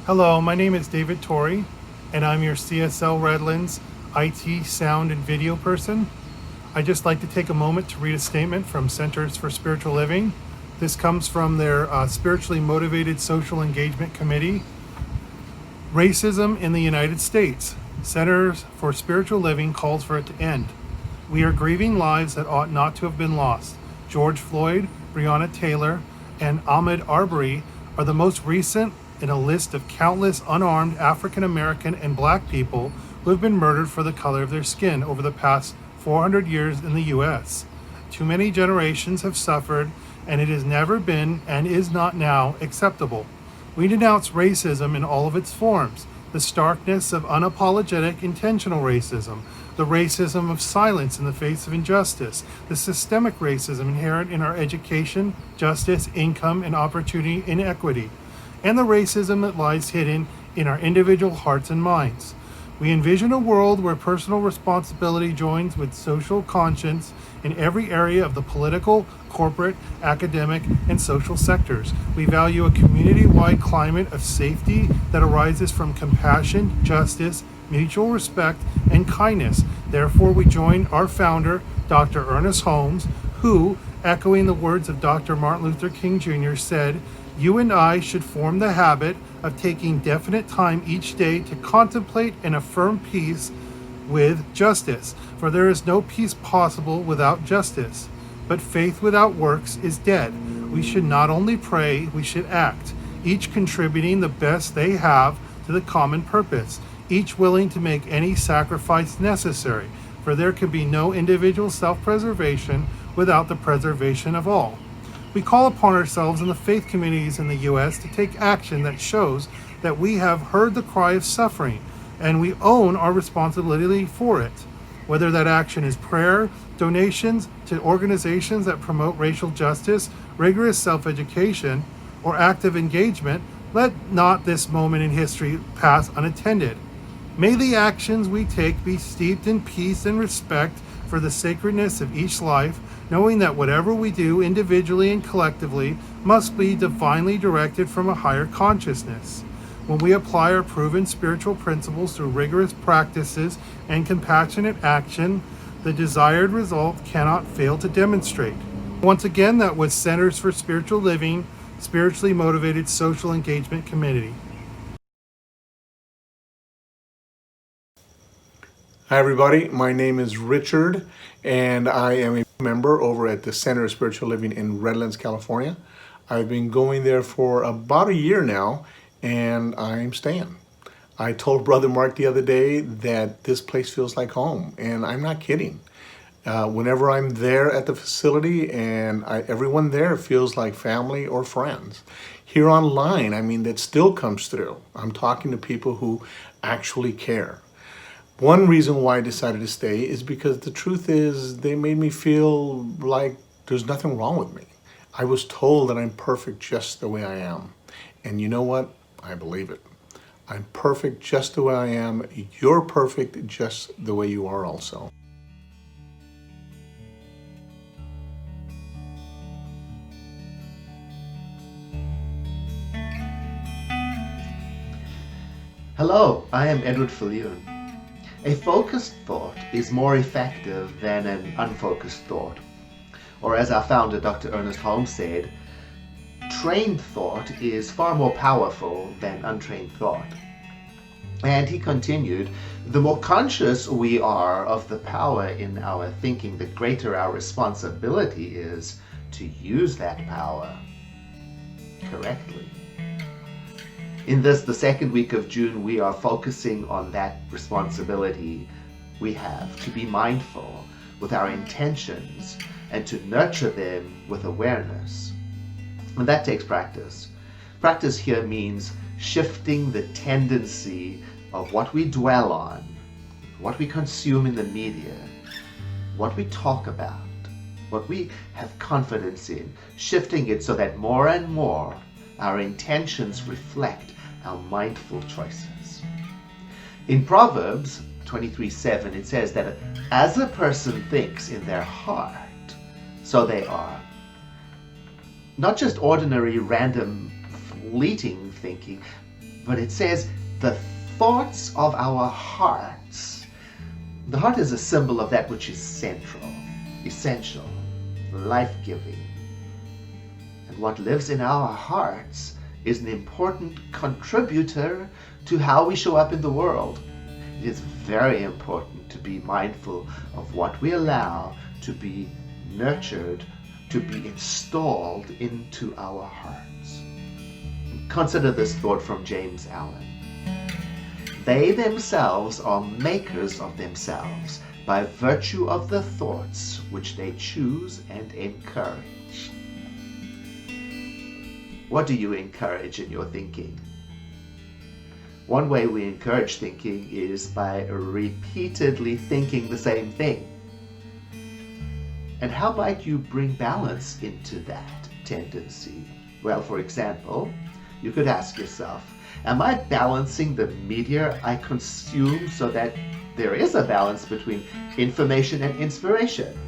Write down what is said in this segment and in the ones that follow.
Hello, my name is David Torrey, and I'm your CSL Redlands IT sound and video person. I'd just like to take a moment to read a statement from Centers for Spiritual Living. This comes from their Spiritually Motivated Social Engagement Committee. Racism in the United States. Centers for Spiritual Living calls for it to end. We are grieving lives that ought not to have been lost. George Floyd, Breonna Taylor, and Ahmaud Arbery are the most recent in a list of countless unarmed African American and Black people who have been murdered for the color of their skin over the past 400 years in the U.S. Too many generations have suffered, and it has never been and is not now acceptable. We denounce racism in all of its forms: the starkness of unapologetic intentional racism, the racism of silence in the face of injustice, the systemic racism inherent in our education, justice, income, and opportunity inequity, and the racism that lies hidden in our individual hearts and minds. We envision a world where personal responsibility joins with social conscience in every area of the political, corporate, academic, and social sectors. We value a community-wide climate of safety that arises from compassion, justice, mutual respect, and kindness. Therefore, we join our founder, Dr. Ernest Holmes, who, echoing the words of Dr. Martin Luther King Jr., said, "You and I should form the habit of taking definite time each day to contemplate and affirm peace with justice. For there is no peace possible without justice. But faith without works is dead." We should not only pray, we should act, each contributing the best they have to the common purpose, each willing to make any sacrifice necessary, for there can be no individual self-preservation without the preservation of all. We call upon ourselves and the faith communities in the U.S. to take action that shows that we have heard the cry of suffering and we own our responsibility for it. Whether that action is prayer, donations to organizations that promote racial justice, rigorous self-education, or active engagement, let not this moment in history pass unattended. May the actions we take be steeped in peace and respect for the sacredness of each life, knowing that whatever we do individually and collectively must be divinely directed from a higher consciousness. When we apply our proven spiritual principles through rigorous practices and compassionate action, the desired result cannot fail to demonstrate. Once again, that was Centers for Spiritual Living, Spiritually Motivated Social Engagement Committee. Hi everybody, my name is Richard and I am a member over at the Center of Spiritual Living in Redlands, California. I've been going there for about a year now and I'm staying. I told Brother Mark the other day that this place feels like home, and I'm not kidding. Whenever I'm there at the facility, and everyone there feels like family or friends. Here online, that still comes through. I'm talking to people who actually care. One reason why I decided to stay is because the truth is they made me feel like there's nothing wrong with me. I was told that I'm perfect just the way I am. And you know what? I believe it. I'm perfect just the way I am. You're perfect just the way you are also. Hello, I am Edward Fillion. A focused thought is more effective than an unfocused thought. Or as our founder, Dr. Ernest Holmes, said, trained thought is far more powerful than untrained thought. And he continued, the more conscious we are of the power in our thinking, the greater our responsibility is to use that power correctly. In the second week of June, we are focusing on that responsibility we have to be mindful with our intentions and to nurture them with awareness. And that takes practice. Practice here means shifting the tendency of what we dwell on, what we consume in the media, what we talk about, what we have confidence in, shifting it so that more and more our intentions reflect our mindful choices. In Proverbs 23:7, it says that as a person thinks in their heart, so they are. Not just ordinary, random, fleeting thinking, But it says the thoughts of our hearts. The heart is a symbol of that which is central, essential, life-giving. And what lives in our hearts is an important contributor to how we show up in the world. It is very important to be mindful of what we allow to be nurtured, to be installed into our hearts. Consider this thought from James Allen. They themselves are makers of themselves by virtue of the thoughts which they choose and encourage. What do you encourage in your thinking? One way we encourage thinking is by repeatedly thinking the same thing. And how might you bring balance into that tendency? Well, for example, you could ask yourself, am I balancing the media I consume so that there is a balance between information and inspiration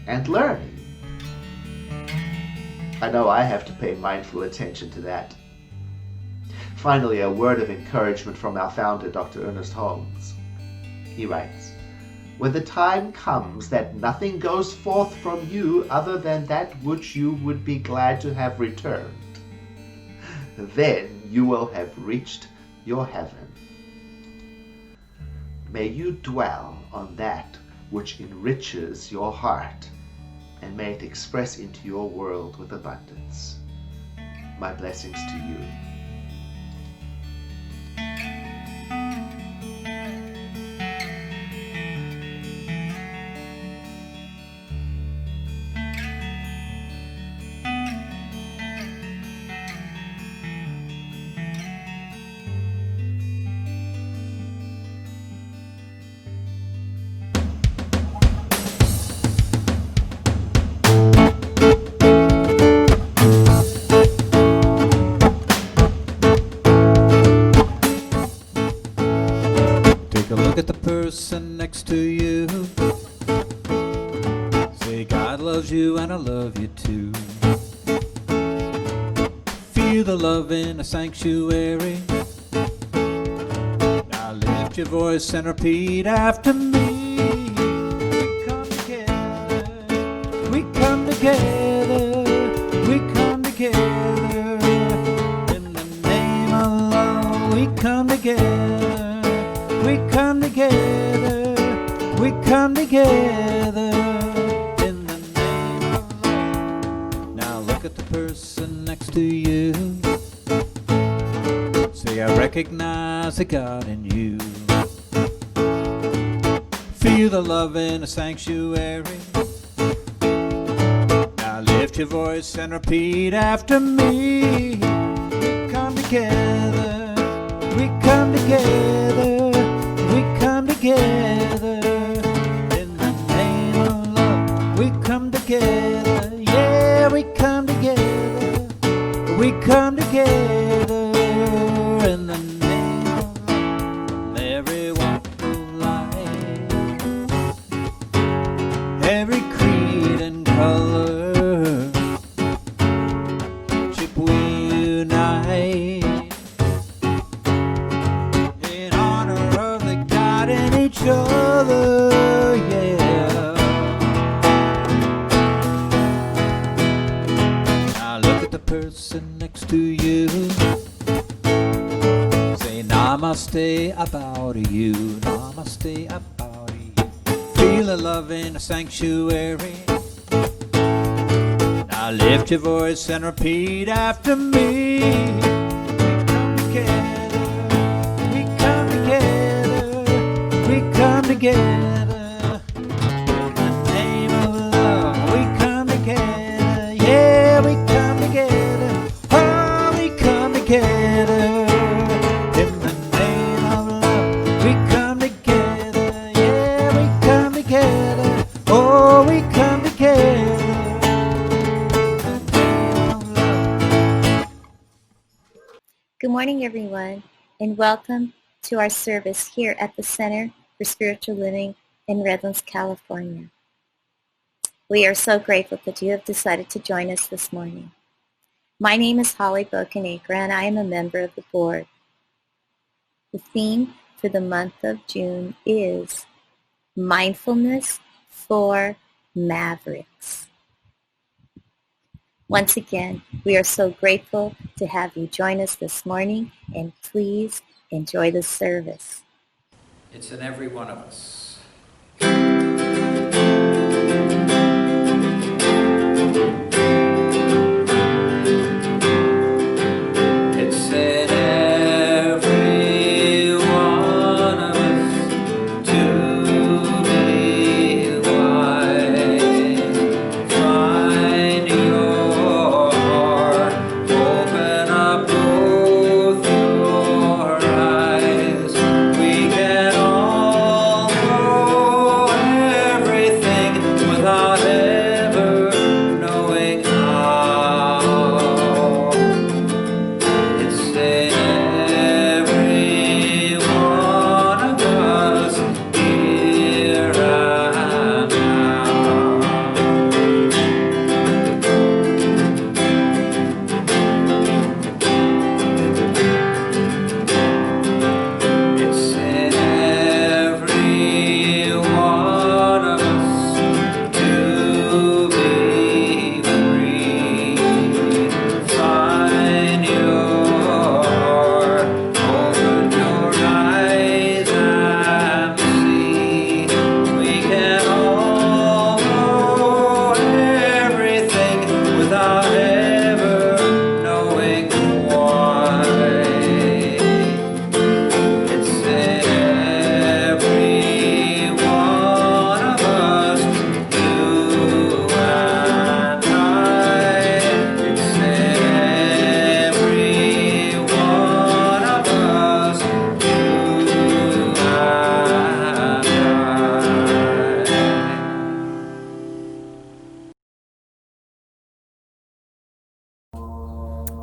and learning? I know I have to pay mindful attention to that. Finally, a word of encouragement from our founder, Dr. Ernest Holmes. He writes, when the time comes that nothing goes forth from you other than that which you would be glad to have returned, then you will have reached your heaven. May you dwell on that which enriches your heart, and may it express into your world with abundance. My blessings to you. Look at the person next to you. Say, God loves you and I love you too. Feel the love in a sanctuary. Now lift your voice and repeat after me. We come together, we come together, we come together. In the name of love, we come together. We come together, we come together in the name of love. Now look at the person next to you. Say, I recognize the God in you. Feel the love in a sanctuary. Now lift your voice and repeat after me. We come together, we come together. We come together in the name of love. We come together, yeah, we come together. We come together in the name of love. Every walk of life, every creed and color, chip we unite. Each other, yeah. Now look at the person next to you. Say, namaste, I bow to you. Namaste, I bow to you. Feel the love in a sanctuary. Now lift your voice and repeat after me. Come together in the name of love. We come together, yeah, we come together. Oh, we come together in the name of love. We come together, yeah, we come together. Oh, we come together in the name of love. Good morning, everyone, and welcome to our service here at the Center for Spiritual Living in Redlands, California. We are so grateful that you have decided to join us this morning. My name is Holly Bocanegra, and I am a member of the board. The theme for the month of June is Mindfulness for Mavericks. Once again, we are so grateful to have you join us this morning, and please enjoy the service. It's in every one of us. It's in every one of us to be wise. Find your heart, open up both your eyes. We can all know everything without ever knowing how. It's in every one of us here and now. It's in every one of us to be free. Find your heart, open your eyes and see. We can all know everything without ever knowing why. It's in every one of us, you and I. It's in every one of us, you and I.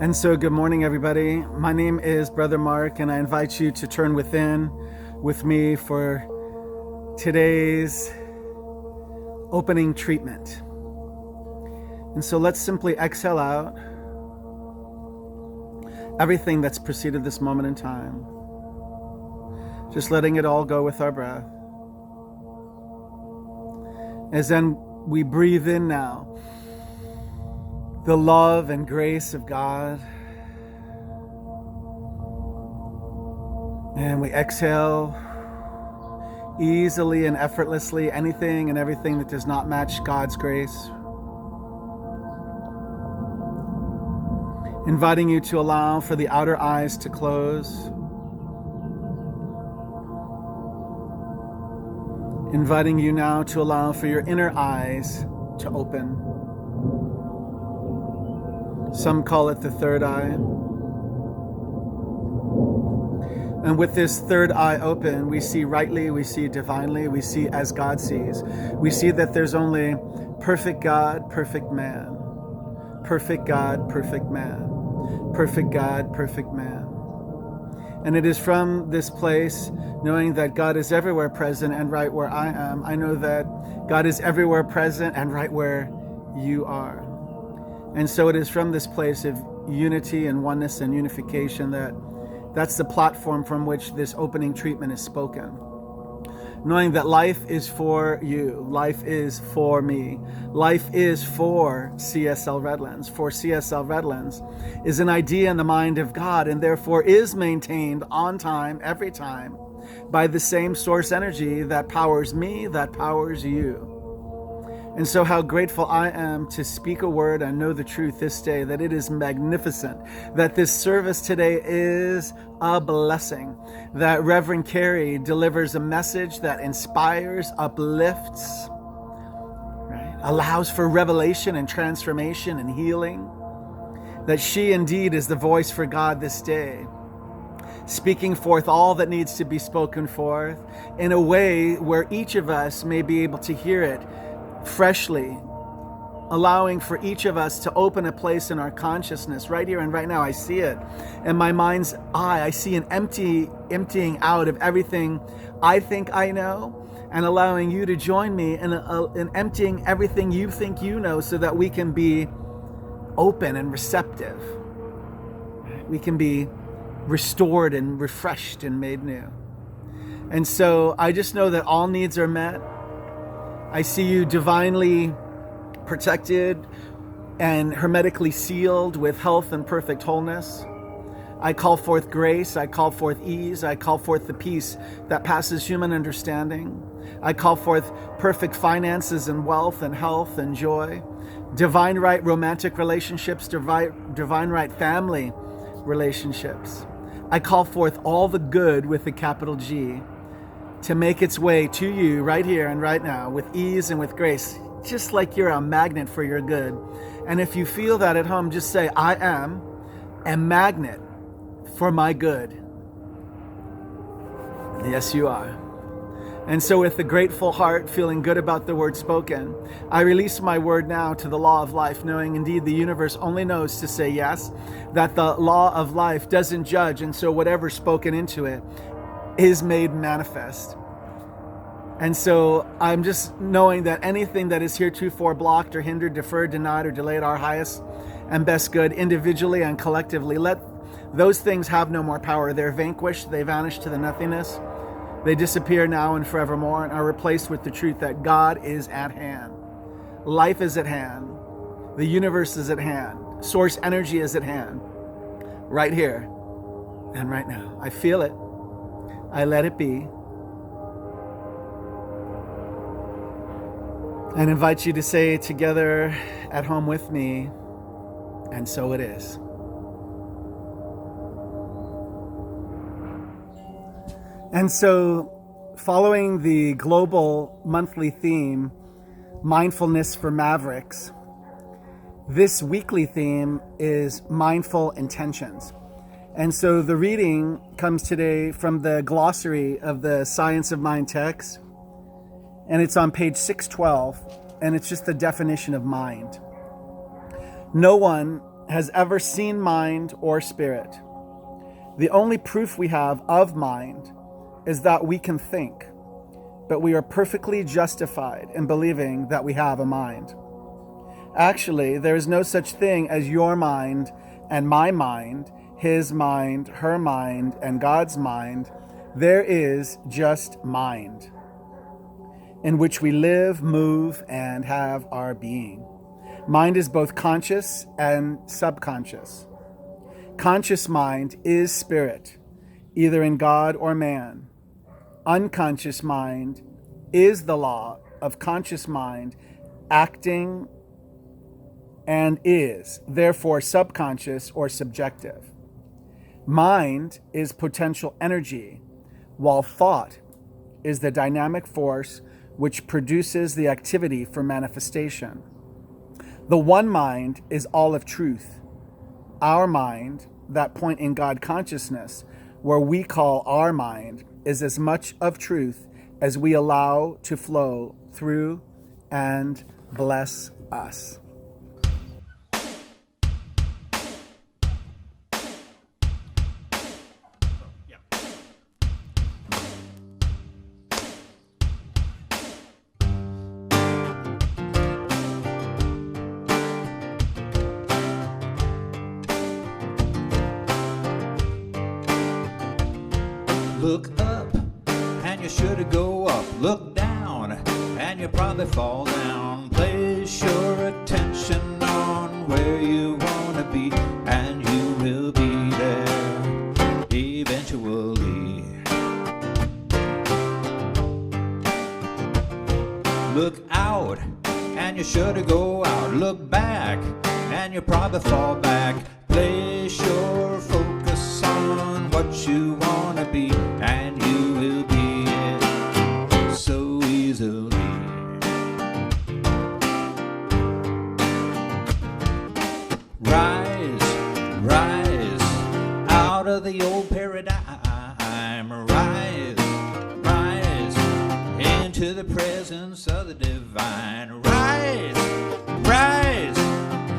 And so, good morning, everybody. My name is Brother Mark, and I invite you to turn within with me for today's opening treatment. And so, let's simply exhale out everything that's preceded this moment in time, just letting it all go with our breath. As then we breathe in now the love and grace of God, and we exhale easily and effortlessly anything and everything that does not match God's grace, inviting you to allow for the outer eyes to close, inviting you now to allow for your inner eyes to open. Some call it the third eye. And with this third eye open, we see rightly, we see divinely, we see as God sees. We see that there's only perfect God, perfect man. Perfect God, perfect man. Perfect God, perfect man. And it is from this place, knowing that God is everywhere present and right where I am, I know that God is everywhere present and right where you are. And so it is from this place of unity and oneness and unification that's the platform from which this opening treatment is spoken. Knowing that life is for you, life is for me, life is for CSL Redlands. For CSL Redlands is an idea in the mind of God, and therefore is maintained on time, every time, by the same source energy that powers me, that powers you. And so how grateful I am to speak a word and know the truth this day, that it is magnificent, that this service today is a blessing, that Reverend Carrie delivers a message that inspires, uplifts, right? Allows for revelation and transformation and healing, that she indeed is the voice for God this day, speaking forth all that needs to be spoken forth in a way where each of us may be able to hear it freshly, allowing for each of us to open a place in our consciousness right here and right now. I see it in my mind's eye. I see an emptying out of everything I think I know, and allowing you to join me in emptying everything you think you know, so that we can be open and receptive. We can be restored and refreshed and made new. And so I just know that all needs are met. I see you divinely protected and hermetically sealed with health and perfect wholeness. I call forth grace, I call forth ease, I call forth the peace that passes human understanding. I call forth perfect finances and wealth and health and joy, divine right romantic relationships, divine right family relationships. I call forth all the good with a capital G to make its way to you right here and right now with ease and with grace, just like you're a magnet for your good. And if you feel that at home, just say, I am a magnet for my good. Yes, you are. And so with a grateful heart, feeling good about the word spoken, I release my word now to the law of life, knowing indeed the universe only knows to say yes, that the law of life doesn't judge, and so whatever's spoken into it is made manifest. And so I'm just knowing that anything that is heretofore blocked or hindered, deferred, denied, or delayed our highest and best good individually and collectively, let those things have no more power. They're vanquished, they vanish to the nothingness. They disappear now and forevermore and are replaced with the truth that God is at hand. Life is at hand. The universe is at hand. Source energy is at hand. Right here and right now. I feel it. I let it be. And invite you to say together at home with me, and so it is. And so, following the global monthly theme, Mindfulness for Mavericks, this weekly theme is Mindful Intentions. And so the reading comes today from the glossary of the Science of Mind text, and it's on page 612, and it's just the definition of mind. No one has ever seen mind or spirit. The only proof we have of mind is that we can think, but we are perfectly justified in believing that we have a mind. Actually, there is no such thing as your mind and my mind, his mind, her mind, and God's mind. There is just mind, in which we live, move, and have our being. Mind is both conscious and subconscious. Conscious mind is spirit, either in God or man. Unconscious mind is the law of conscious mind acting and is, therefore, subconscious or subjective. Mind is potential energy, while thought is the dynamic force which produces the activity for manifestation. The one mind is all of truth. Our mind, that point in God consciousness, where we call our mind, is as much of truth as we allow to flow through and bless us. Look up, and you should go up. Look down, and you probably fall down. Place your attention on where you want to be, and you will be there eventually. Look out, and you should go out. Look back, and you probably fall back. Place your focus on what you want to be, and you will be it so easily. Rise, rise out of the old paradigm. Rise, rise into the presence of the divine. Rise, rise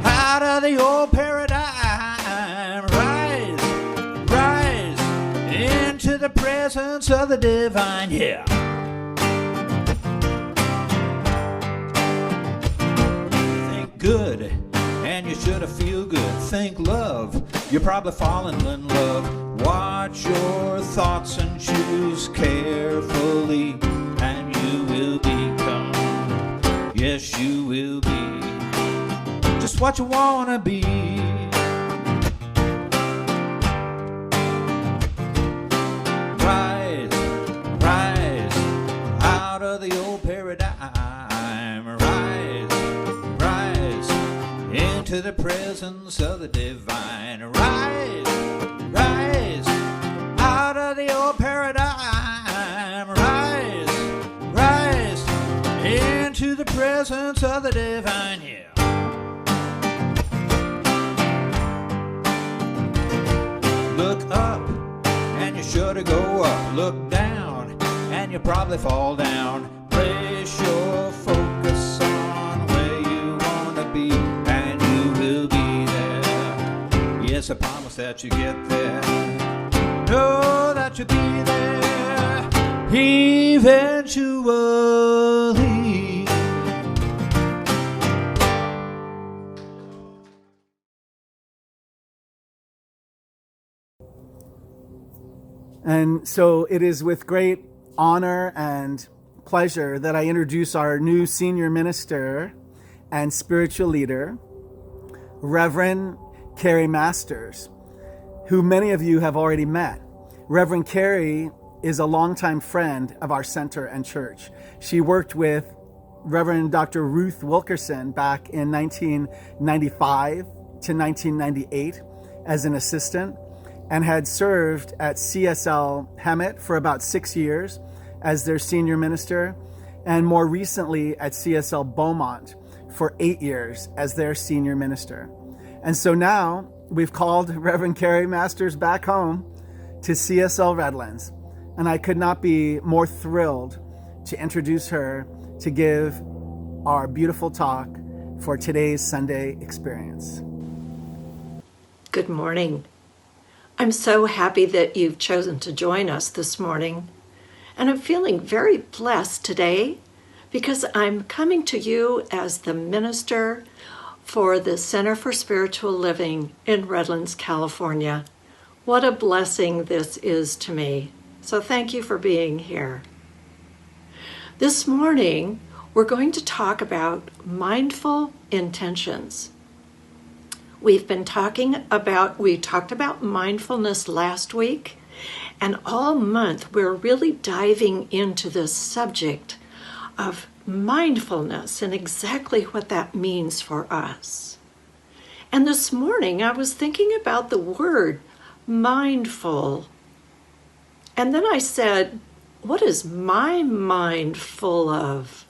out of the old paradigm. Rise, rise into the presence of the divine. Yeah. Think good, and you should feel good. Think love, you're probably falling in love. Watch your thoughts and choose carefully, and you will become, yes you will be, just what you wanna be. Rise, rise, out of the old paradigm. Rise, rise, into the presence of the divine. Rise, rise, out of the old paradigm. Rise, rise, into the presence of the divine. Yeah. Look up, and you should go up. Look down, and you'll probably fall down. Place your focus on where you want to be, and you will be there. Yes, I promise that you get there. Know that you'll be there eventually. And so it is with great honor and pleasure that I introduce our new senior minister and spiritual leader, Reverend Carrie Masters, who many of you have already met. Reverend Carrie is a longtime friend of our center and church. She worked with Reverend Dr. Ruth Wilkerson back in 1995 to 1998 as an assistant, and had served at CSL Hemet for about 6 years as their senior minister, and more recently at CSL Beaumont for 8 years as their senior minister. And so now we've called Reverend Carrie Masters back home to CSL Redlands, and I could not be more thrilled to introduce her to give our beautiful talk for today's Sunday experience. Good morning. I'm so happy that you've chosen to join us this morning. And I'm feeling very blessed today because I'm coming to you as the minister for the Center for Spiritual Living in Redlands, California. What a blessing this is to me. So thank you for being here. This morning, we're going to talk about mindful intentions. We talked about mindfulness last week, and all month we're really diving into this subject of mindfulness and exactly what that means for us. And this morning I was thinking about the word mindful. And then I said, what is my mind full of?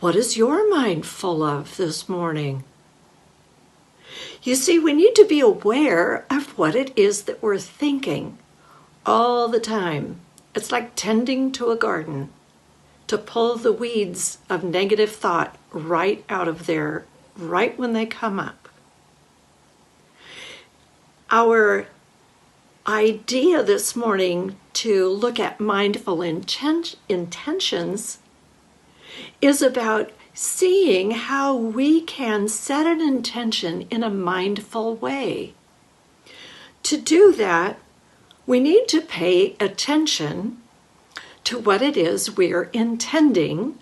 What is your mind full of this morning? You see, we need to be aware of what it is that we're thinking all the time. It's like tending to a garden, to pull the weeds of negative thought right out of there, right when they come up. Our idea this morning to look at mindful intentions is about seeing how we can set an intention in a mindful way. To do that, we need to pay attention to what it is we're intending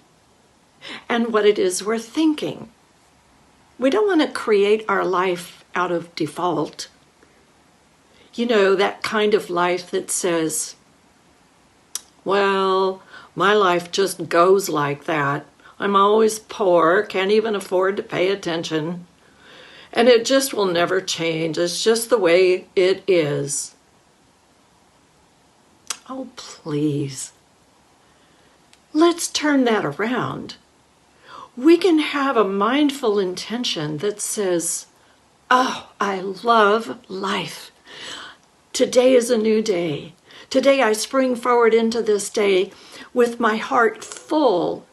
and what it is we're thinking. We don't want to create our life out of default. You know, that kind of life that says, well, my life just goes like that. I'm always poor, can't even afford to pay attention, and it just will never change. It's just the way it is. Oh, please. Let's turn that around. We can have a mindful intention that says, oh, I love life. Today is a new day. Today I spring forward into this day with my heart full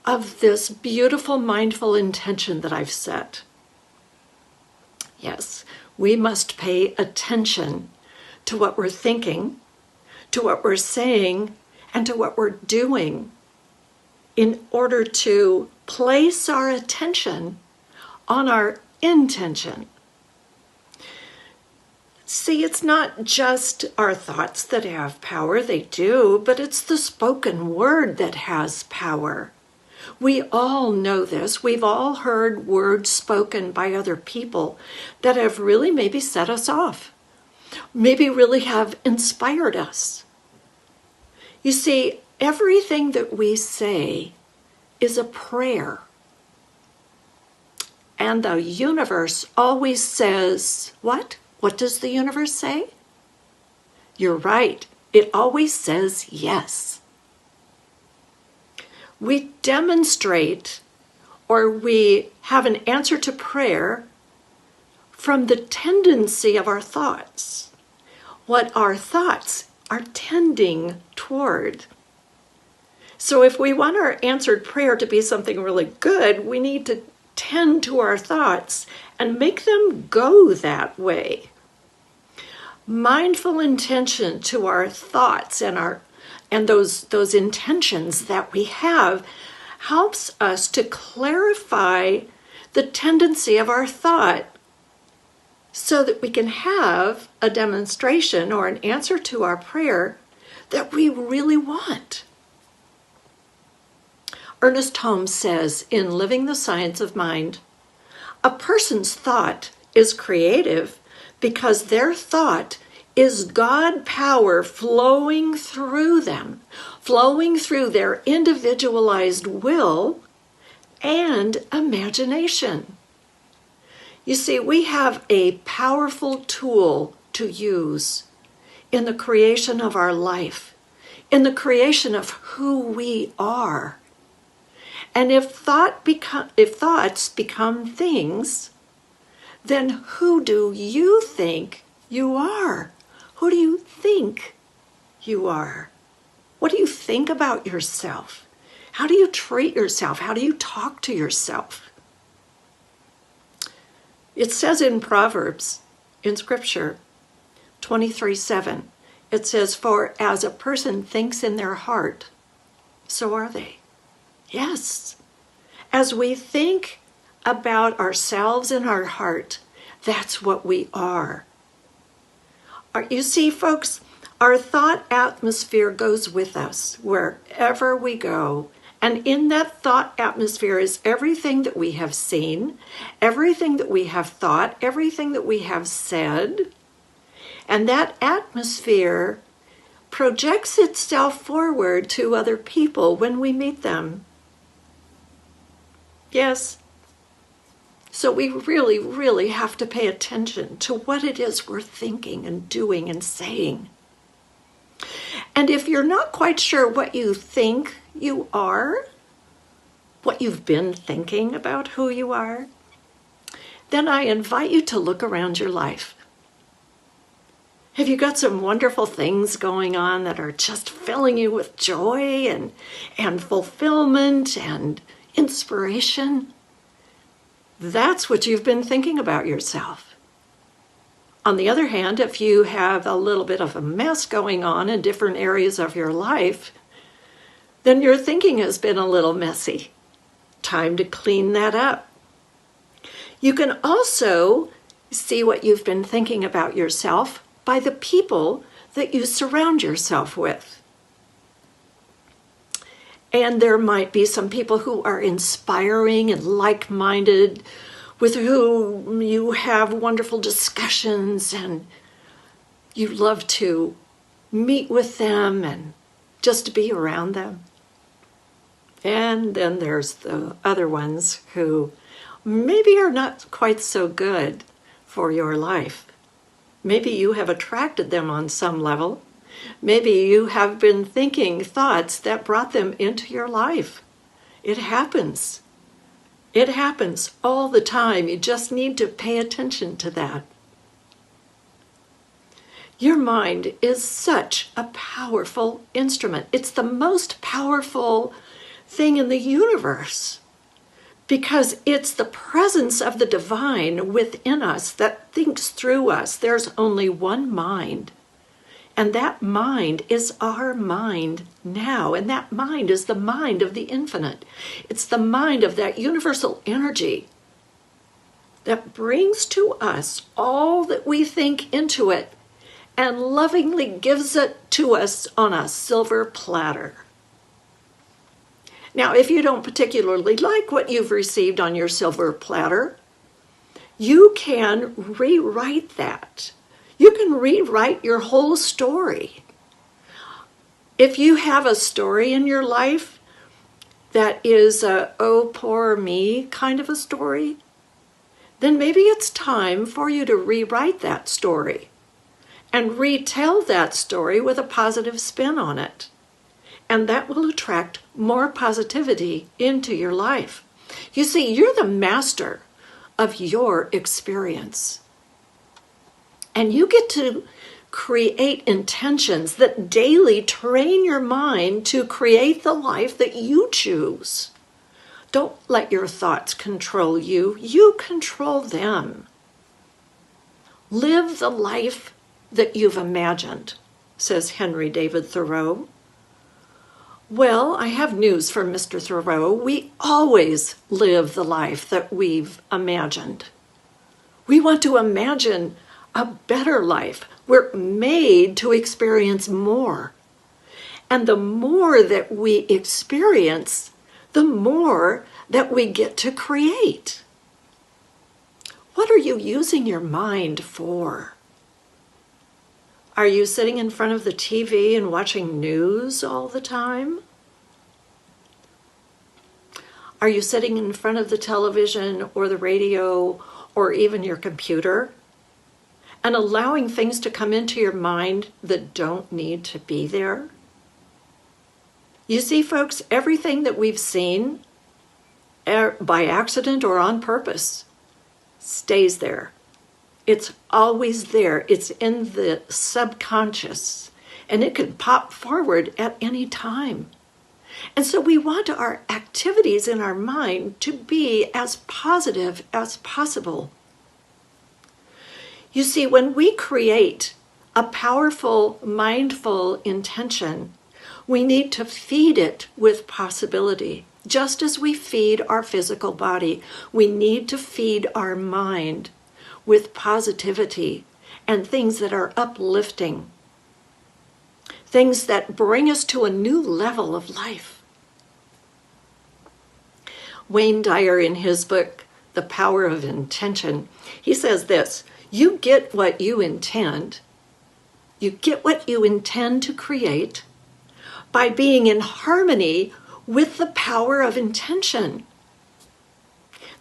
of this beautiful mindful intention that I've set. Yes, we must pay attention to what we're thinking, to what we're saying, and to what we're doing in order to place our attention on our intention. See, it's not just our thoughts that have power, they do, but it's the spoken word that has power. We all know this. We've all heard words spoken by other people that have really maybe set us off, maybe really have inspired us. You see, everything that we say is a prayer. And the universe always says, what? What does the universe say? You're right. It always says yes. We demonstrate, or we have an answer to prayer from the tendency of our thoughts, what our thoughts are tending toward. So if we want our answered prayer to be something really good, we need to tend to our thoughts and make them go that way. Mindful intention to our thoughts and those intentions that we have helps us to clarify the tendency of our thought so that we can have a demonstration or an answer to our prayer that we really want. Ernest Holmes says in Living the Science of Mind, a person's thought is creative because their thought is God power flowing through them, flowing through their individualized will and imagination. You see, we have a powerful tool to use in the creation of our life, in the creation of who we are. And if thoughts become things, then who do you think you are? Who do you think you are? What do you think about yourself? How do you treat yourself? How do you talk to yourself? It says in Proverbs, in Scripture, 23:7, it says, for as a person thinks in their heart, so are they. Yes. As we think about ourselves in our heart, that's what we are. You see, folks, our thought atmosphere goes with us wherever we go. And in that thought atmosphere is everything that we have seen, everything that we have thought, everything that we have said. And that atmosphere projects itself forward to other people when we meet them. Yes. So we really, really have to pay attention to what it is we're thinking and doing and saying. And if you're not quite sure what you think you are, what you've been thinking about who you are, then I invite you to look around your life. Have you got some wonderful things going on that are just filling you with joy and fulfillment and inspiration? That's what you've been thinking about yourself. On the other hand, if you have a little bit of a mess going on in different areas of your life, then your thinking has been a little messy. Time to clean that up. You can also see what you've been thinking about yourself by the people that you surround yourself with. And there might be some people who are inspiring and like-minded, with whom you have wonderful discussions and you love to meet with them and just be around them. And then there's the other ones who maybe are not quite so good for your life. Maybe you have attracted them on some level. Maybe you have been thinking thoughts that brought them into your life. It happens. It happens all the time. You just need to pay attention to that. Your mind is such a powerful instrument. It's the most powerful thing in the universe because it's the presence of the divine within us that thinks through us. There's only one mind. And that mind is our mind now. And that mind is the mind of the infinite. It's the mind of that universal energy that brings to us all that we think into it and lovingly gives it to us on a silver platter. Now, if you don't particularly like what you've received on your silver platter, you can rewrite that. You can rewrite your whole story. If you have a story in your life that is a oh poor me kind of a story, then maybe it's time for you to rewrite that story and retell that story with a positive spin on it. And that will attract more positivity into your life. You see, you're the master of your experience. And you get to create intentions that daily train your mind to create the life that you choose. Don't let your thoughts control you. You control them. Live the life that you've imagined, says Henry David Thoreau. Well, I have news for Mr. Thoreau. We always live the life that we've imagined. We want to imagine a better life. We're made to experience more. And the more that we experience, the more that we get to create. What are you using your mind for? Are you sitting in front of the TV and watching news all the time? Are you sitting in front of the television or the radio or even your computer and allowing things to come into your mind that don't need to be there? You see, folks, everything that we've seen by accident or on purpose stays there. It's always there. It's in the subconscious, and it can pop forward at any time. And so we want our activities in our mind to be as positive as possible. You see, when we create a powerful, mindful intention, we need to feed it with possibility. Just as we feed our physical body, we need to feed our mind with positivity and things that are uplifting, things that bring us to a new level of life. Wayne Dyer, in his book, The Power of Intention, he says this: you get what you intend. You get what you intend to create by being in harmony with the power of intention.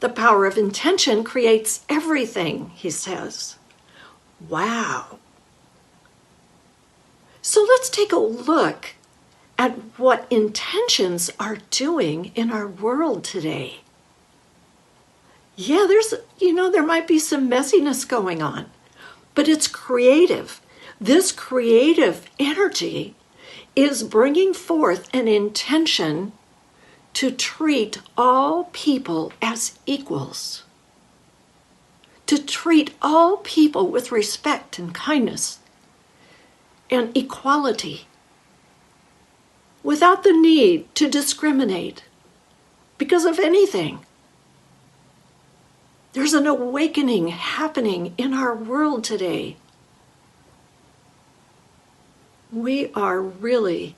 The power of intention creates everything, he says. Wow. So let's take a look at what intentions are doing in our world today. Yeah, there might be some messiness going on, but it's creative. This creative energy is bringing forth an intention to treat all people as equals, to treat all people with respect and kindness and equality, without the need to discriminate because of anything. There's an awakening happening in our world today. We are really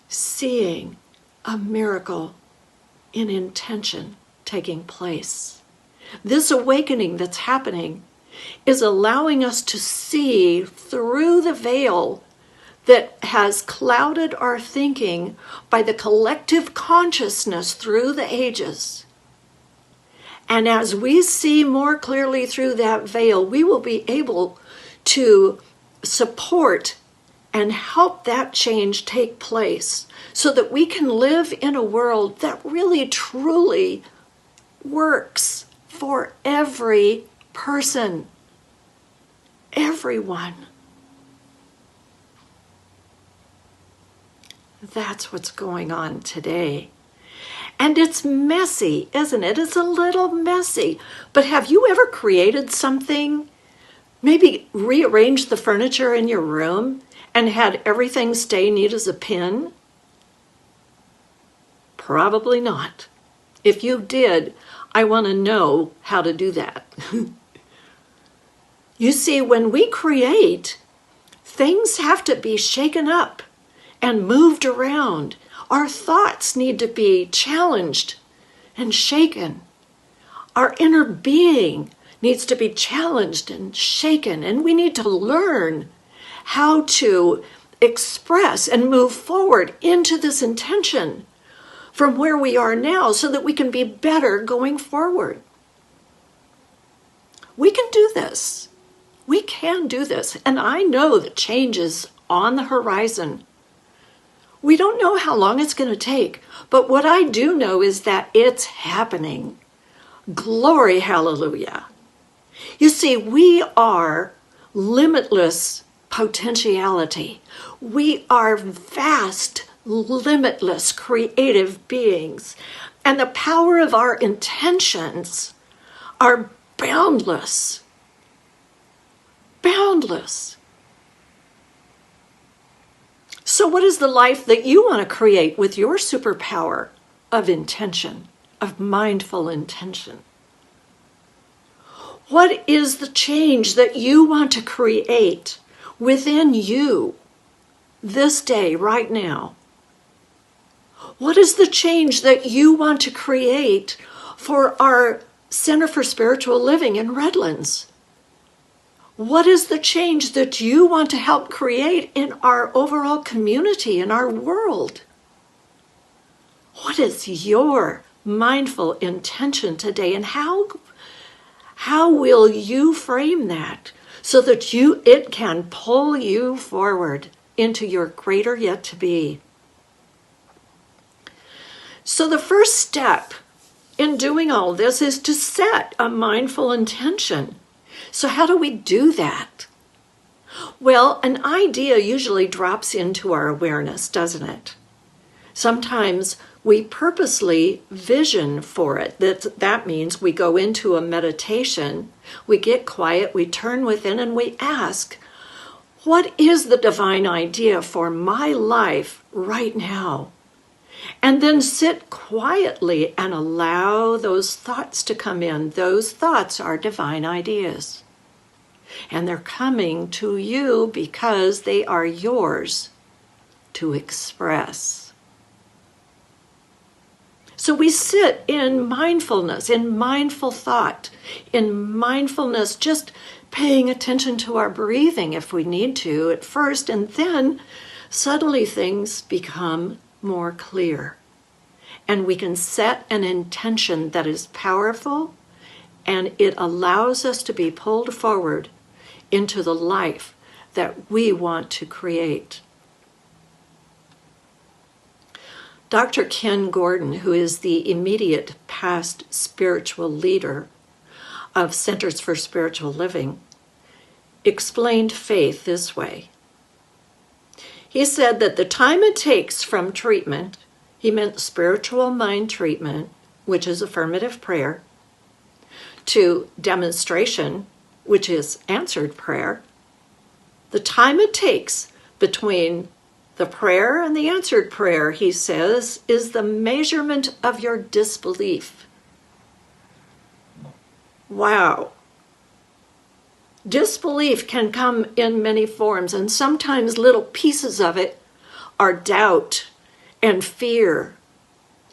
seeing a miracle in intention taking place. This awakening that's happening is allowing us to see through the veil that has clouded our thinking by the collective consciousness through the ages. And as we see more clearly through that veil, we will be able to support and help that change take place so that we can live in a world that really truly works for every person, everyone. That's what's going on today. And it's messy, isn't it? It's a little messy. But have you ever created something, maybe rearranged the furniture in your room and had everything stay neat as a pin? Probably not. If you did, I want to know how to do that. You see, when we create, things have to be shaken up and moved around. Our thoughts need to be challenged and shaken. Our inner being needs to be challenged and shaken, and we need to learn how to express and move forward into this intention from where we are now so that we can be better going forward. We can do this. We can do this. And I know that change is on the horizon. We don't know how long it's going to take, but what I do know is that it's happening. Glory, hallelujah. You see, we are limitless potentiality. We are vast, limitless creative beings. And the power of our intentions are boundless. Boundless. So what is the life that you want to create with your superpower of intention, of mindful intention? What is the change that you want to create within you this day, right now? What is the change that you want to create for our Center for Spiritual Living in Redlands? What is the change that you want to help create in our overall community, in our world? What is your mindful intention today, and how will you frame that so that it can pull you forward into your greater yet to be? So the first step in doing all this is to set a mindful intention. So how do we do that? Well, an idea usually drops into our awareness, doesn't it? Sometimes we purposely vision for it. That means we go into a meditation, we get quiet, we turn within, and we ask, what is the divine idea for my life right now? And then sit quietly and allow those thoughts to come in. Those thoughts are divine ideas. And they're coming to you because they are yours to express. So we sit in mindfulness, in mindful thought, in mindfulness, just paying attention to our breathing if we need to at first, and then suddenly things become more clear. And we can set an intention that is powerful, and it allows us to be pulled forward into the life that we want to create. Dr. Ken Gordon, who is the immediate past spiritual leader of Centers for Spiritual Living, explained faith this way. He said that the time it takes from treatment, he meant spiritual mind treatment, which is affirmative prayer, to demonstration, which is answered prayer, the time it takes between the prayer and the answered prayer, he says, is the measurement of your disbelief. Wow. Disbelief can come in many forms, and sometimes little pieces of it are doubt and fear,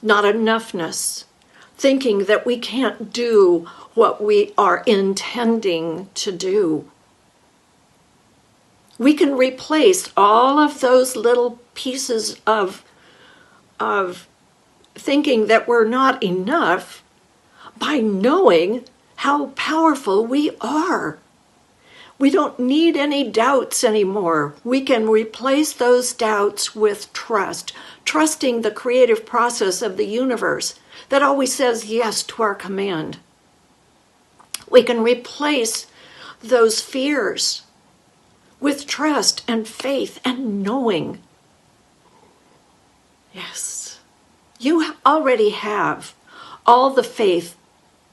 not enoughness, thinking that we can't do what we are intending to do. We can replace all of those little pieces of thinking that we're not enough by knowing how powerful we are. We don't need any doubts anymore. We can replace those doubts with trust, trusting the creative process of the universe that always says yes to our command. We can replace those fears with trust and faith and knowing. Yes, you already have all the faith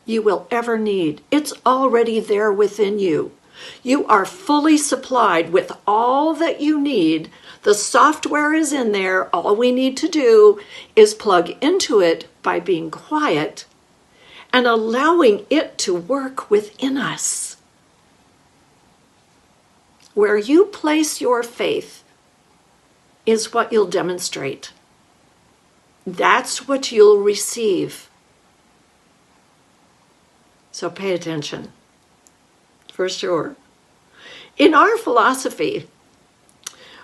you will ever need. It's already there within you. You are fully supplied with all that you need The software is in there. All we need to do is plug into it by being quiet and allowing it to work within us. Where you place your faith is what you'll demonstrate. That's what you'll receive. So pay attention, for sure. In our philosophy,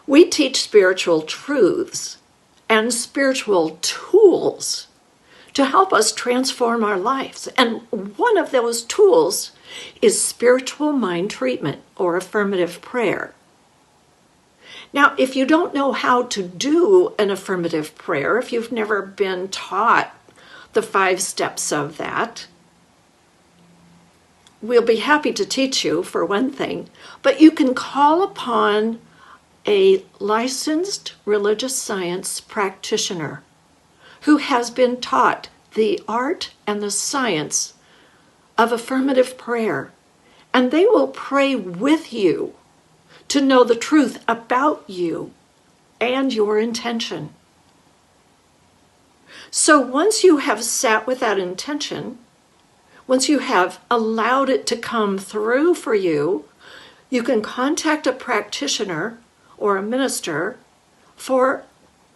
we teach spiritual truths and spiritual tools to help us transform our lives. And one of those tools is spiritual mind treatment or affirmative prayer. Now, if you don't know how to do an affirmative prayer, if you've never been taught the 5 steps of that, we'll be happy to teach you, for one thing, but you can call upon a licensed religious science practitioner who has been taught the art and the science of affirmative prayer, and they will pray with you to know the truth about you and your intention. So once you have sat with that intention, once you have allowed it to come through for you, you can contact a practitioner or a minister for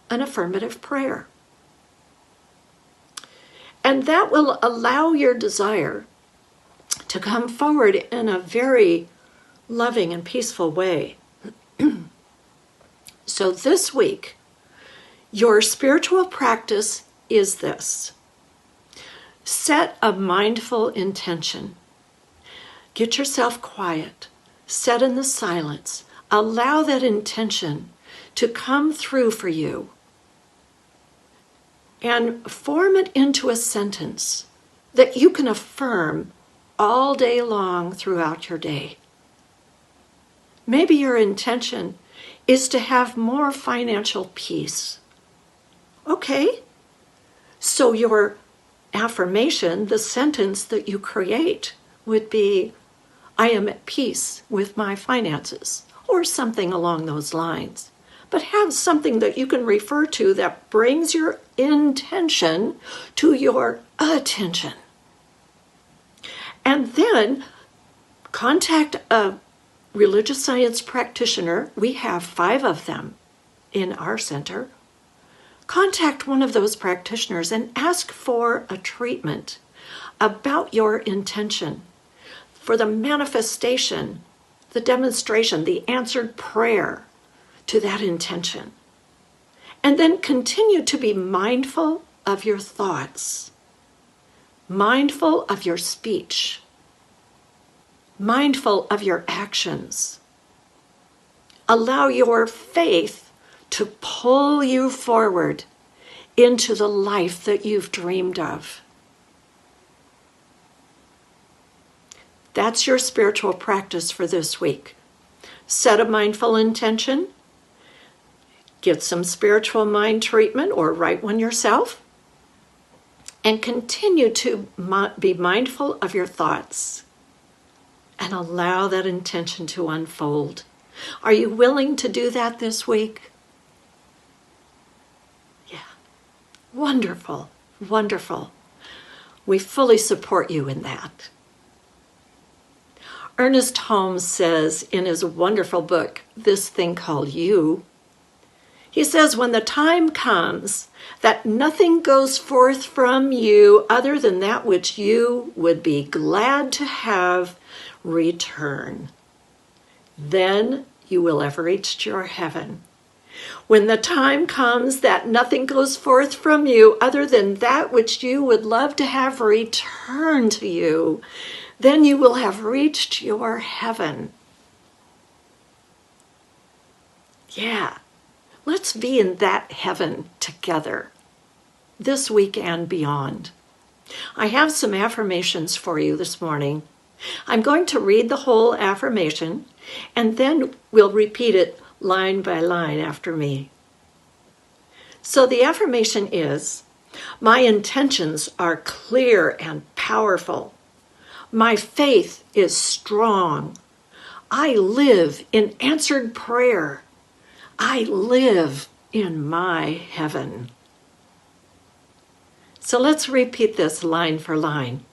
an affirmative prayer. And that will allow your desire to come forward in a very loving and peaceful way. So this week, your spiritual practice is this. Set a mindful intention. Get yourself quiet. Set in the silence. Allow that intention to come through for you. And form it into a sentence that you can affirm all day long throughout your day. Maybe your intention is to have more financial peace. Okay, so your affirmation, the sentence that you create, would be, I am at peace with my finances, or something along those lines. But have something that you can refer to that brings your intention to your attention. And then contact a religious science practitioner. We have 5 of them in our center. Contact one of those practitioners and ask for a treatment about your intention, for the manifestation, the demonstration, the answered prayer to that intention. And then continue to be mindful of your thoughts, mindful of your speech, mindful of your actions. Allow your faith to pull you forward into the life that you've dreamed of. That's your spiritual practice for this week. Set a mindful intention. Get some spiritual mind treatment or write one yourself. And continue to be mindful of your thoughts. And allow that intention to unfold. Are you willing to do that this week? Yeah. Wonderful, wonderful. We fully support you in that. Ernest Holmes says in his wonderful book, This Thing Called You, he says, when the time comes that nothing goes forth from you other than that which you would be glad to have return, then you will have reached your heaven. When the time comes that nothing goes forth from you other than that which you would love to have return to you, then you will have reached your heaven. Yeah, let's be in that heaven together this week and beyond. I have some affirmations for you this morning. I'm going to read the whole affirmation, and then we'll repeat it line by line after me. So the affirmation is, my intentions are clear and powerful. My faith is strong. I live in answered prayer. I live in my heaven. So let's repeat this line for line.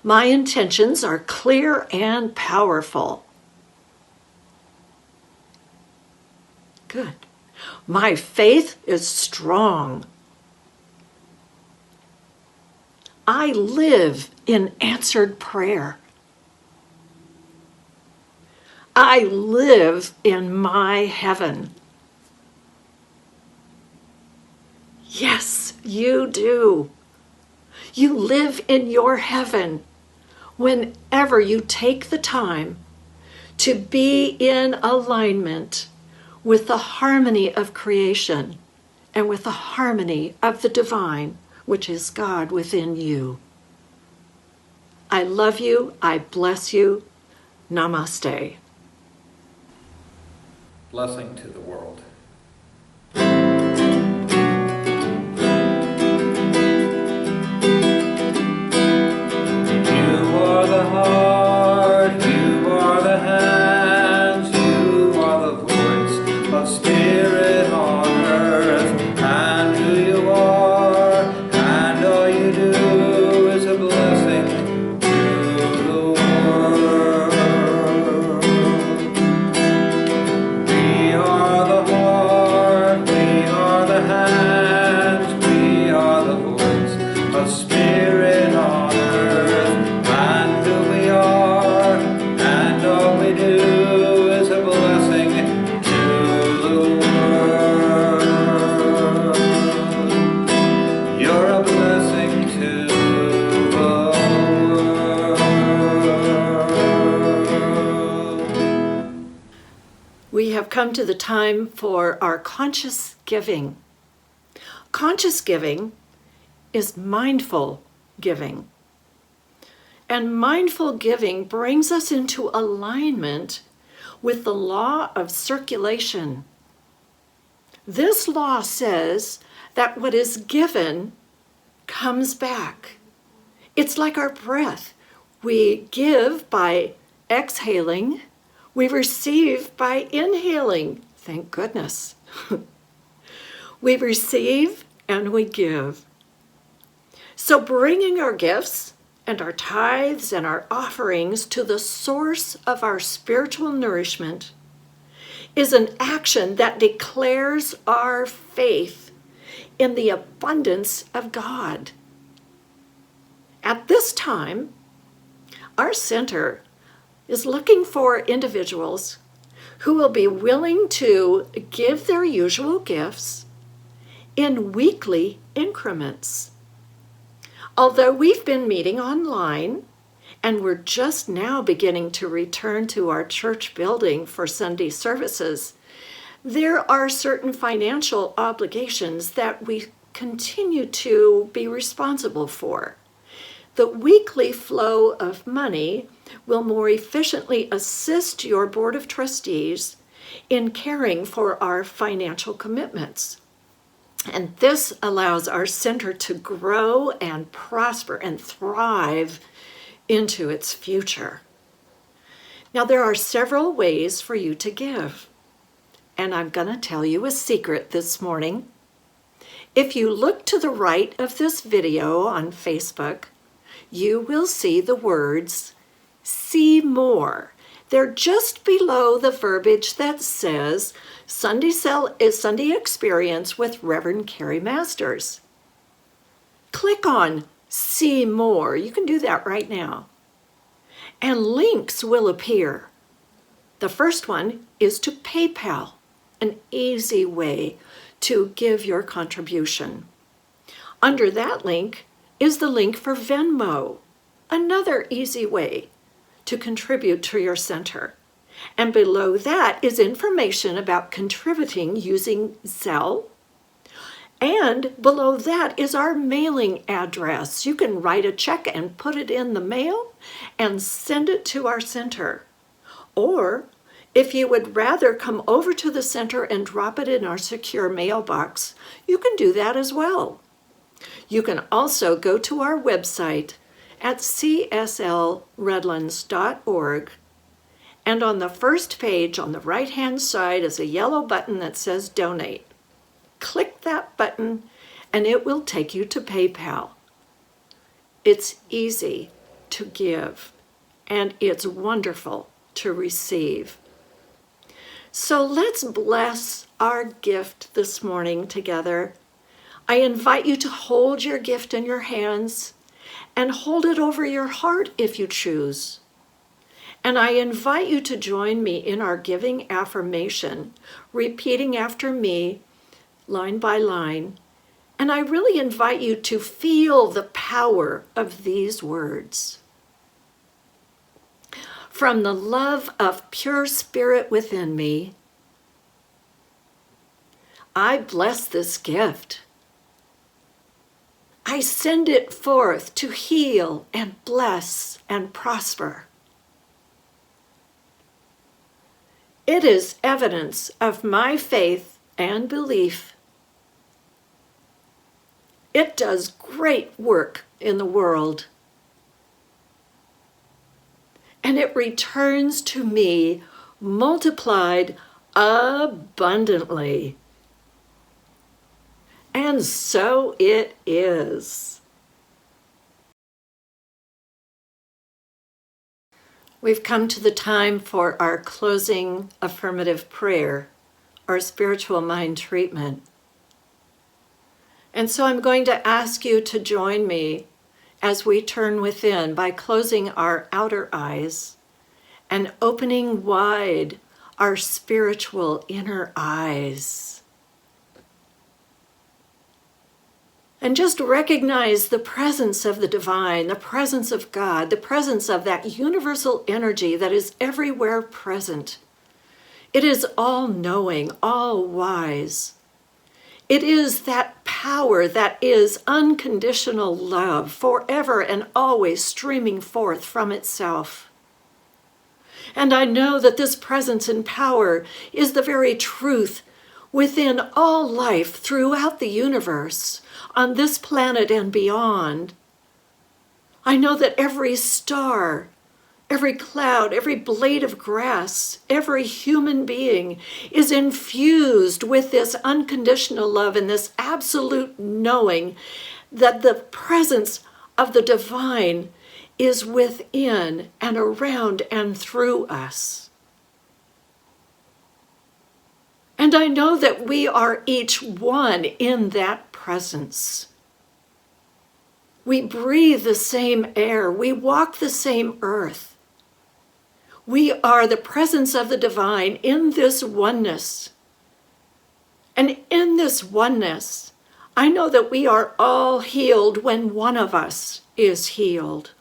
My intentions are clear and powerful. Good. My faith is strong. I live in answered prayer. I live in my heaven. Yes, you do. You live in your heaven whenever you take the time to be in alignment with the harmony of creation and with the harmony of the divine, which is God within you. I love you. I bless you. Namaste. Blessing to the world. You are the heart, you are the hands, you are the voice of spirit on earth, and who you are, and all you do is a blessing to the world. We are the heart, we are the hands, we are the voice of spirit on earth, and who we are, and all we do is a blessing to the world. You're a blessing to the world. We have come to the time for our conscious giving. Conscious giving is mindful giving. And mindful giving brings us into alignment with the law of circulation. This law says that what is given comes back. It's like our breath. We give by exhaling, we receive by inhaling. Thank goodness. We receive and we give. So bringing our gifts and our tithes and our offerings to the source of our spiritual nourishment is an action that declares our faith in the abundance of God. At this time, our center is looking for individuals who will be willing to give their usual gifts in weekly increments. Although we've been meeting online and we're just now beginning to return to our church building for Sunday services, there are certain financial obligations that we continue to be responsible for. The weekly flow of money will more efficiently assist your Board of Trustees in caring for our financial commitments. And this allows our center to grow and prosper and thrive into its future. Now, there are several ways for you to give. And I'm going to tell you a secret this morning. If you look to the right of this video on Facebook, you will see the words, "See more." They're just below the verbiage that says, Sunday Experience with Reverend Carrie Masters. Click on See More. You can do that right now. And links will appear. The first one is to PayPal, an easy way to give your contribution. Under that link is the link for Venmo, another easy way to contribute to your center. And below that is information about contributing using Zelle. And below that is our mailing address. You can write a check and put it in the mail and send it to our center. Or if you would rather come over to the center and drop it in our secure mailbox, you can do that as well. You can also go to our website at cslredlands.org And on the first page on the right-hand side is a yellow button that says Donate. Click that button and it will take you to PayPal. It's easy to give and it's wonderful to receive. So let's bless our gift this morning together. I invite you to hold your gift in your hands and hold it over your heart if you choose. And I invite you to join me in our giving affirmation, repeating after me, line by line. And I really invite you to feel the power of these words. From the love of pure spirit within me, I bless this gift. I send it forth to heal and bless and prosper. It is evidence of my faith and belief. It does great work in the world. And it returns to me multiplied abundantly. And so it is. We've come to the time for our closing affirmative prayer, our spiritual mind treatment. And so I'm going to ask you to join me as we turn within by closing our outer eyes and opening wide our spiritual inner eyes. And just recognize the presence of the divine, the presence of God, the presence of that universal energy that is everywhere present. It is all-knowing, all-wise. It is that power that is unconditional love, forever and always streaming forth from itself. And I know that this presence and power is the very truth within all life throughout the universe, on this planet and beyond. I know that every star, every cloud, every blade of grass, every human being is infused with this unconditional love and this absolute knowing that the presence of the divine is within and around and through us. And I know that we are each one in that presence. We breathe the same air. We walk the same earth. We are the presence of the divine in this oneness. And in this oneness, I know that we are all healed when one of us is healed.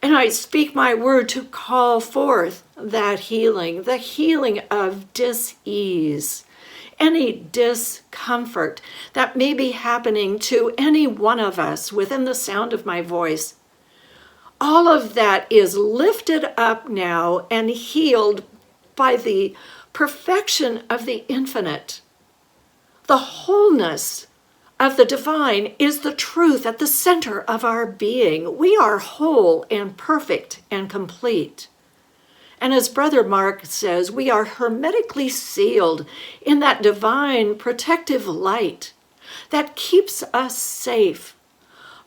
And I speak my word to call forth that healing, the healing of dis-ease, any discomfort that may be happening to any one of us within the sound of my voice. All of that is lifted up now and healed by the perfection of the infinite. The wholeness of the divine is the truth at the center of our being. We are whole and perfect and complete. And as Brother Mark says, we are hermetically sealed in that divine protective light that keeps us safe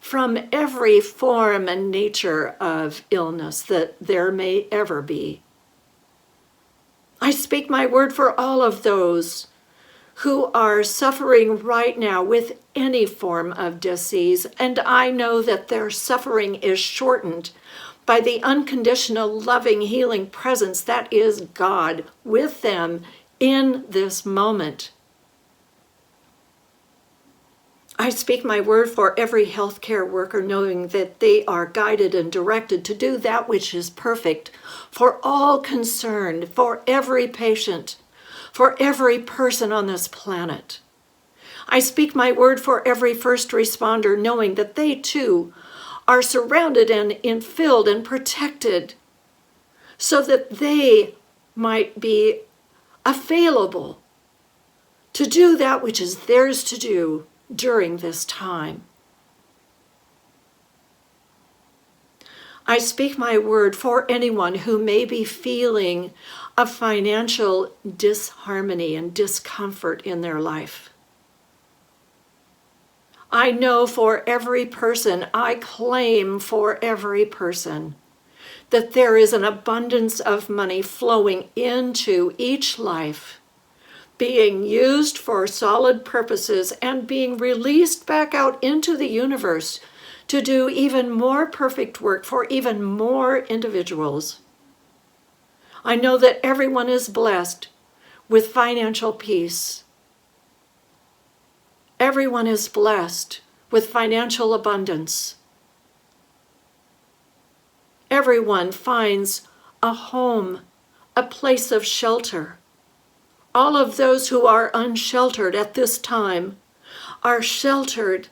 from every form and nature of illness that there may ever be. I speak my word for all of those who are suffering right now with any form of disease, and I know that their suffering is shortened by the unconditional, loving, healing presence that is God with them in this moment. I speak my word for every healthcare worker, knowing that they are guided and directed to do that which is perfect for all concerned, for every patient, for every person on this planet. I speak my word for every first responder, knowing that they too are surrounded and infilled and protected so that they might be available to do that which is theirs to do during this time. I speak my word for anyone who may be feeling a financial disharmony and discomfort in their life. I know for every person, I claim for every person, that there is an abundance of money flowing into each life, being used for solid purposes and being released back out into the universe to do even more perfect work for even more individuals. I know that everyone is blessed with financial peace. Everyone is blessed with financial abundance. Everyone finds a home, a place of shelter. All of those who are unsheltered at this time are sheltered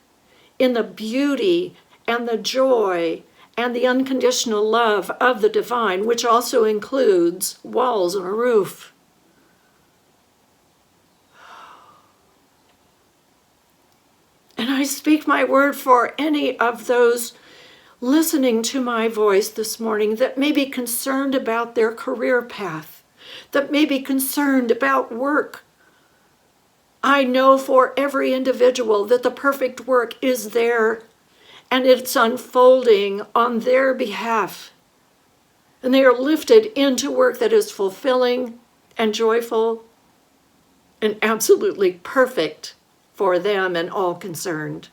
in the beauty and the joy and the unconditional love of the divine, which also includes walls and a roof. And I speak my word for any of those listening to my voice this morning that may be concerned about their career path, that may be concerned about work. I know for every individual that the perfect work is there and it's unfolding on their behalf. And they are lifted into work that is fulfilling and joyful and absolutely perfect for them and all concerned.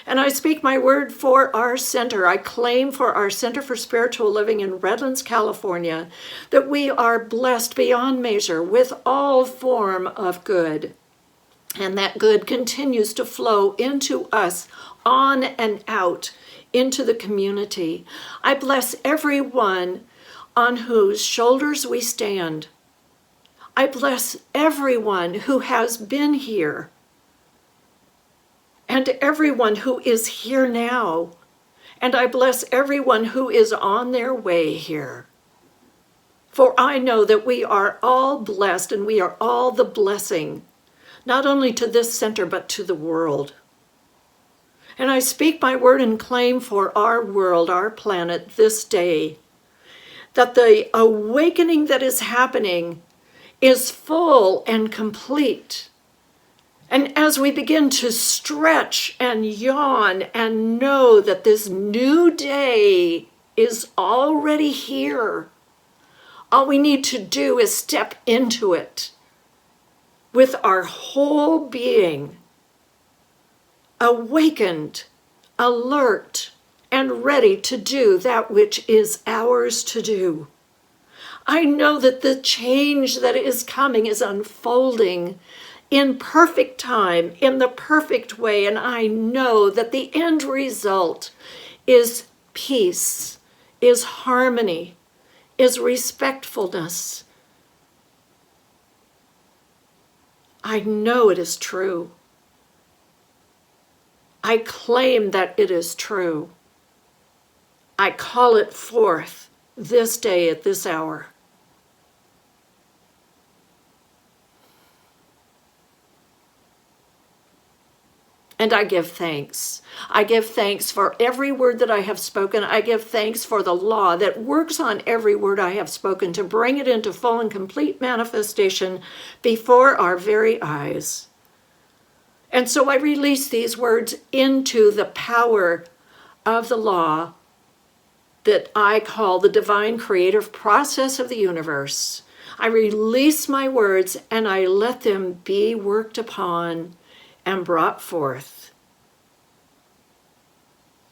And I speak my word for our center. I claim for our Center for Spiritual Living in Redlands, California, that we are blessed beyond measure with all form of good. And that good continues to flow into us, on and out, into the community. I bless everyone on whose shoulders we stand. I bless everyone who has been here and everyone who is here now. And I bless everyone who is on their way here. For I know that we are all blessed and we are all the blessing, not only to this center, but to the world. And I speak my word and claim for our world, our planet, this day, that the awakening that is happening is full and complete. And as we begin to stretch and yawn and know that this new day is already here, all we need to do is step into it with our whole being, awakened, alert, and ready to do that which is ours to do. I know that the change that is coming is unfolding in perfect time, in the perfect way, and I know that the end result is peace, is harmony, is respectfulness. I know it is true. I claim that it is true. I call it forth this day at this hour. And I give thanks. I give thanks for every word that I have spoken. I give thanks for the law that works on every word I have spoken to bring it into full and complete manifestation before our very eyes. And so I release these words into the power of the law that I call the divine creative process of the universe. I release my words and I let them be worked upon and brought forth.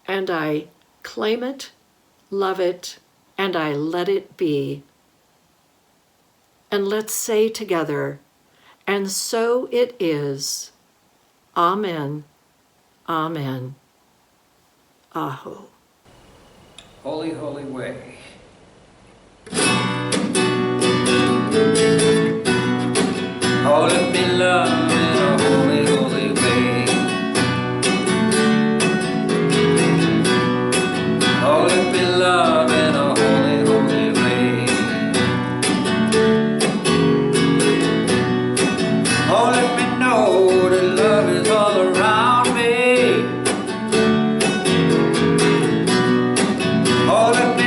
And I claim it, love it, and I let it be. And let's say together, and so it is. Amen. Amen. Aho. Holy, holy way. Holy beloved, a holy, holy way. Holy beloved, a holy, holy way. Oh, let me know that love is all around me. Oh, let me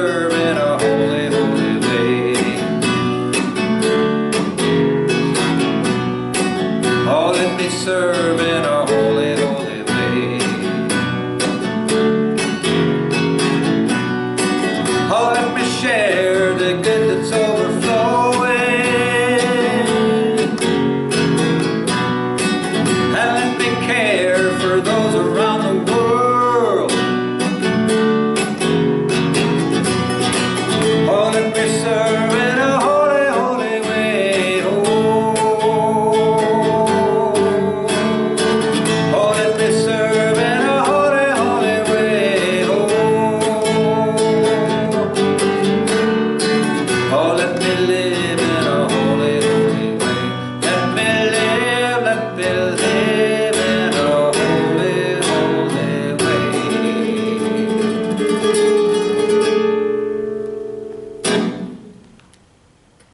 serve in a holy, holy way. Oh, let me serve in a holy, holy way. Oh, let me share the good that's